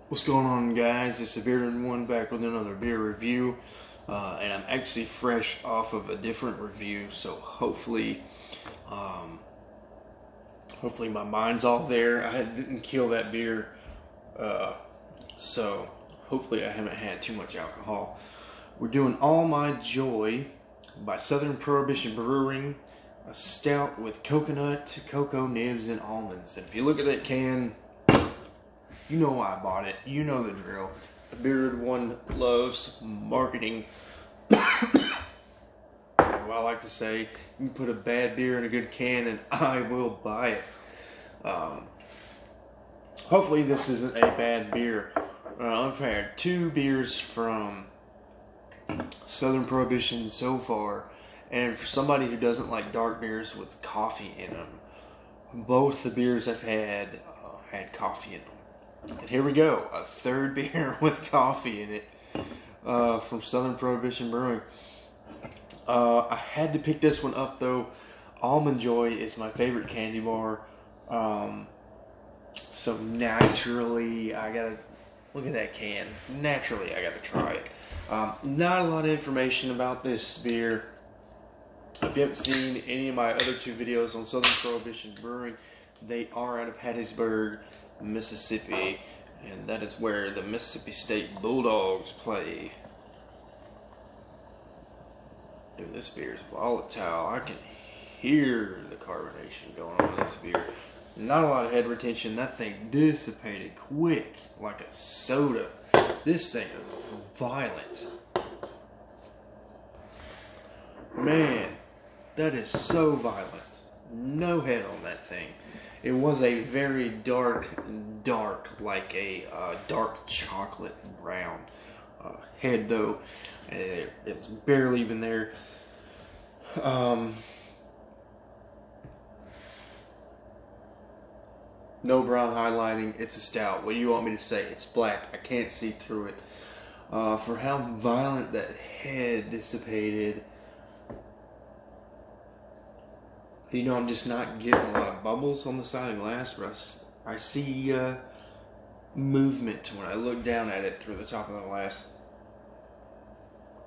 What's going on, guys? It's a Bearded One back with another beer review, and I'm actually fresh off of a different review, so hopefully my mind's all there. I didn't kill that beer, so hopefully I haven't had too much alcohol. We're doing All My Joy by Southern Prohibition Brewing, a stout with coconut, cocoa nibs, and almonds. And if you look at that can, you know why I bought it. You know the drill. The Bearded One loves marketing. Well, I like to say, you can put a bad beer in a good can and I will buy it. Hopefully this isn't a bad beer. I've had 2 beers from Southern Prohibition so far. And for somebody who doesn't like dark beers with coffee in them, both the beers I've had coffee in them. And here we go, a third beer with coffee in it from Southern Prohibition Brewing. I had to pick this one up though. Almond Joy is my favorite candy bar. So naturally, I gotta look at that can. Naturally, I gotta try it. Not a lot of information about this beer. If you haven't seen any of my other 2 videos on Southern Prohibition Brewing, they are out of Hattiesburg, Mississippi, and that is where the Mississippi State Bulldogs play. Dude, this beer is volatile. I can hear the carbonation going on in this beer. Not a lot of head retention. That thing dissipated quick, like a soda. This thing is violent. Man, that is so violent. No head on that thing. It was a very dark, like a dark chocolate brown head though. It was barely even there. No brown highlighting. It's a stout. What do you want me to say? It's black. I can't see through it. For how violent that head dissipated, you know, I'm just not getting a lot of bubbles on the side of the glass, but I see movement when I look down at it through the top of the glass.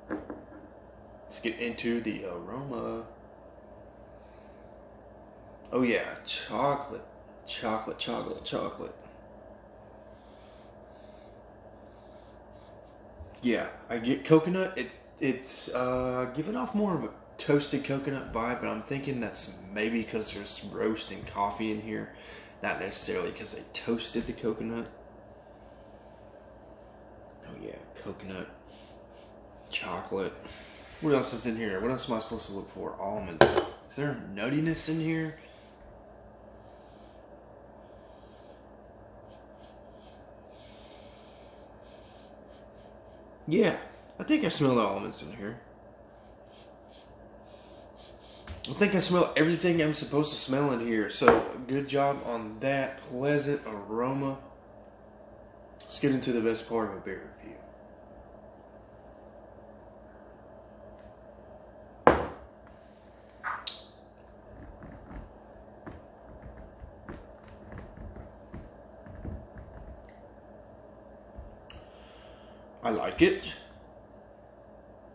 Let's get into the aroma. Oh yeah, chocolate. Yeah, I get coconut. It's giving off more of a toasted coconut vibe, but I'm thinking that's maybe because there's roasting coffee in here, not necessarily because they toasted the coconut. Oh yeah, coconut, chocolate. What else is in here? What else am I supposed to look for? Almonds. Is there nuttiness in here? Yeah, I think I smell the almonds in here. I think I smell everything I'm supposed to smell in here. So, good job on that. Pleasant aroma. Let's get into the best part of a beer review. I like it.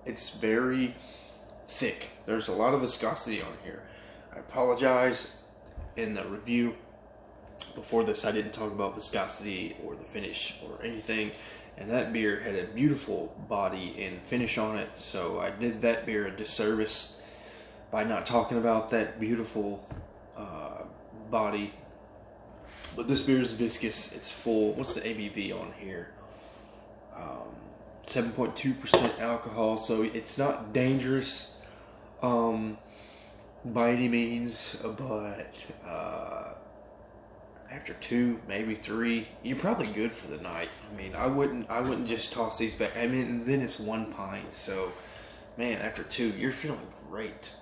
It's very thick. There's a lot of viscosity on here. I apologize, in the review before this I didn't talk about viscosity or the finish or anything, and that beer had a beautiful body and finish on it, so I did that beer a disservice by not talking about that beautiful body. But this beer is viscous. It's full. What's the ABV on here? 7.2% alcohol, so it's not dangerous by any means, but after 2, maybe 3, you're probably good for the night. I mean, I wouldn't just toss these back. I mean, then it's 1 pint, so man, after 2, you're feeling great.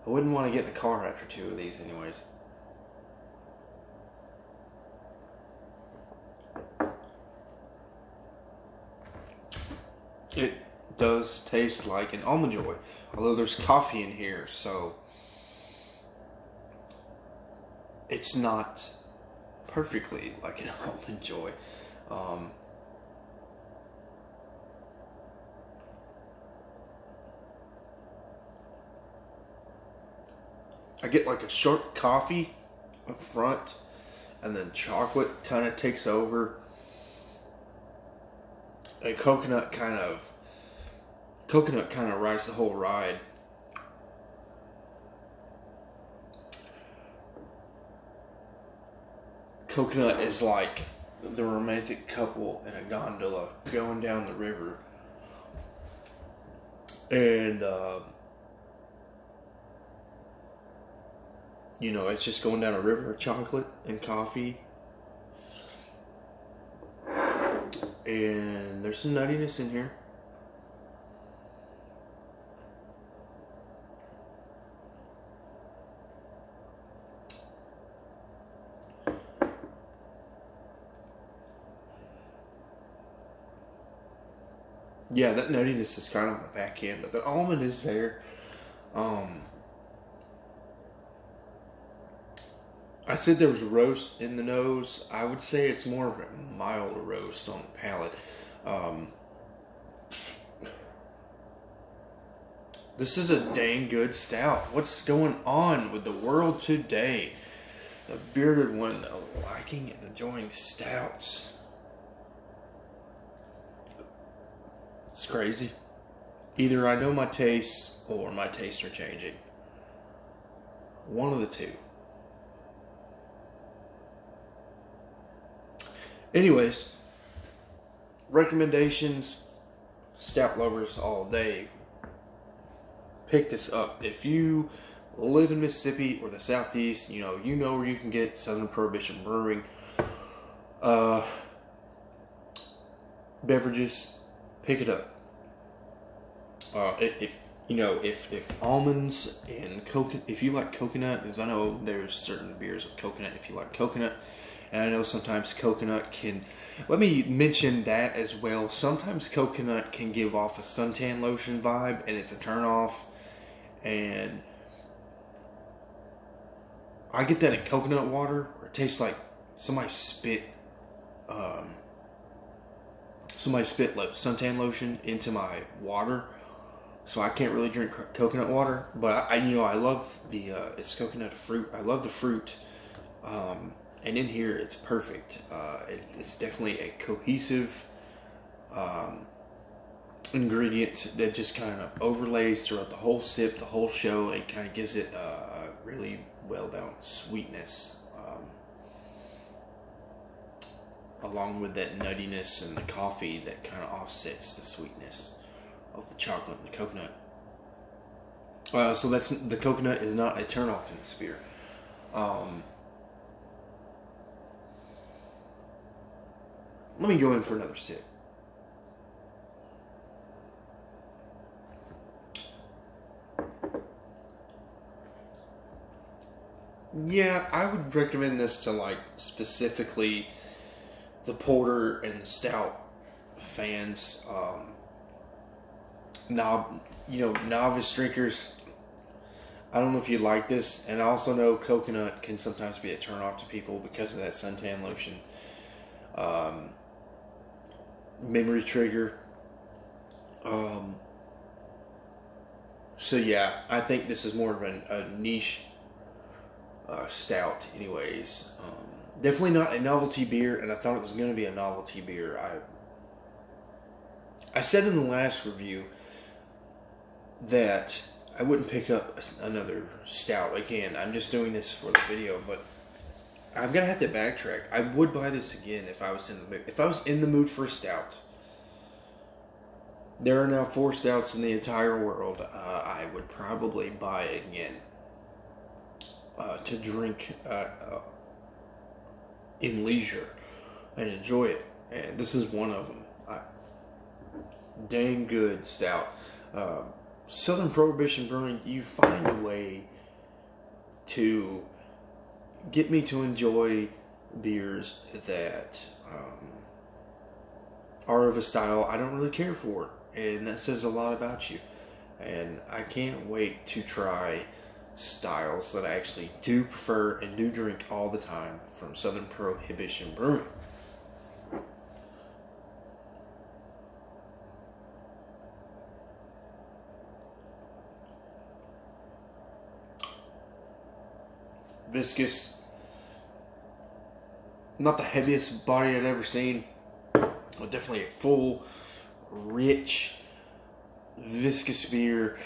I wouldn't want to get in the car after 2 of these anyways. It does taste like an Almond Joy, although there's coffee in here, so it's not perfectly like an Almond Joy. I get like a sharp coffee up front, and then chocolate kind of takes over. And coconut kind of rides the whole ride. Coconut is like the romantic couple in a gondola going down the river. And, it's just going down a river of chocolate and coffee. And there's some nuttiness in here. Yeah, that nuttiness is kind of on the back end, but the almond is there. I said there was roast in the nose. I would say it's more of a mild roast on the palate. This is a dang good stout. What's going on with the world today? The bearded one liking and enjoying stouts. It's crazy. Either I know my tastes or my tastes are changing. One of the two. Anyways, recommendations, stout lovers all day. Pick this up. If you live in Mississippi or the Southeast, you know where you can get Southern Prohibition Brewing beverages. Pick it up. If almonds and coconut, if you like coconut, as I know there's certain beers with coconut. If you like coconut, and I know sometimes coconut can. Let me mention that as well. Sometimes coconut can give off a suntan lotion vibe, and it's a turnoff. And I get that in coconut water, where it tastes like somebody spit suntan lotion into my water, so I can't really drink coconut water. But I love the it's coconut fruit. I love the fruit, and in here it's perfect. It's definitely a cohesive ingredient that just kind of overlays throughout the whole sip, the whole show, and kind of gives it a really well balanced sweetness. Along with that nuttiness and the coffee that kind of offsets the sweetness of the chocolate and the coconut. So the coconut is not a turnoff in this beer. Let me go in for another sip. Yeah, I would recommend this to specifically the porter and the stout fans, novice drinkers. I don't know if you like this, and I also know coconut can sometimes be a turnoff to people because of that suntan lotion. Memory trigger. So yeah, I think this is more of a niche stout, anyways. Definitely not a novelty beer, and I thought it was going to be a novelty beer. I said in the last review that I wouldn't pick up another stout again. I'm just doing this for the video, but I'm gonna have to backtrack. I would buy this again if I was in the mood. If I was in the mood for a stout. There are now 4 stouts in the entire world. I would probably buy it again to drink in leisure and enjoy it, and this is one of them. Dang good stout. Southern Prohibition Brewing, you find a way to get me to enjoy beers that are of a style I don't really care for, and that says a lot about you. And I can't wait to try styles that I actually do prefer and do drink all the time from Southern Prohibition Brewing. viscous. Not the heaviest body I'd ever seen, but definitely a full, rich, viscous beer.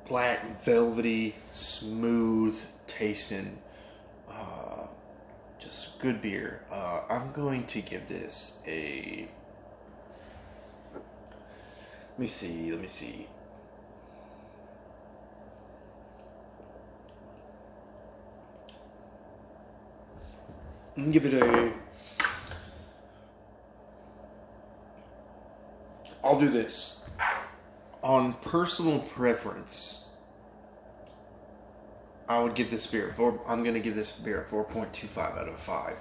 Black, velvety, smooth tasting. Just good beer. I'm going to give this a... Let me see. I'm going to give it a... I'll do this. On personal preference, I would give this beer I'm going to give this beer a 4.25 out of 5.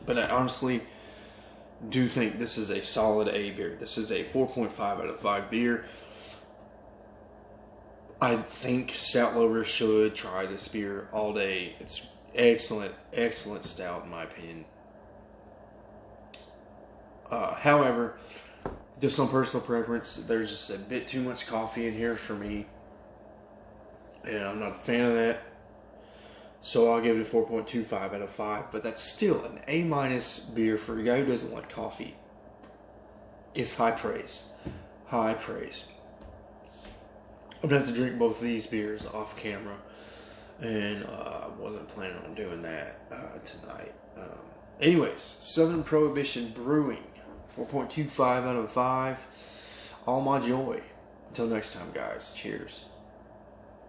But I honestly do think this is a solid A beer. This is a 4.5 out of 5 beer. I think stout lovers should try this beer all day. It's excellent stout in my opinion. However, just on personal preference, there's just a bit too much coffee in here for me. And I'm not a fan of that. So I'll give it a 4.25 out of 5. But that's still an A- beer for a guy who doesn't like coffee. It's high praise. High praise. I'm going to have to drink both of these beers off camera. And I wasn't planning on doing that tonight. Anyways, Southern Prohibition Brewing. 4.25 out of 5. All my joy. Until next time, guys. Cheers.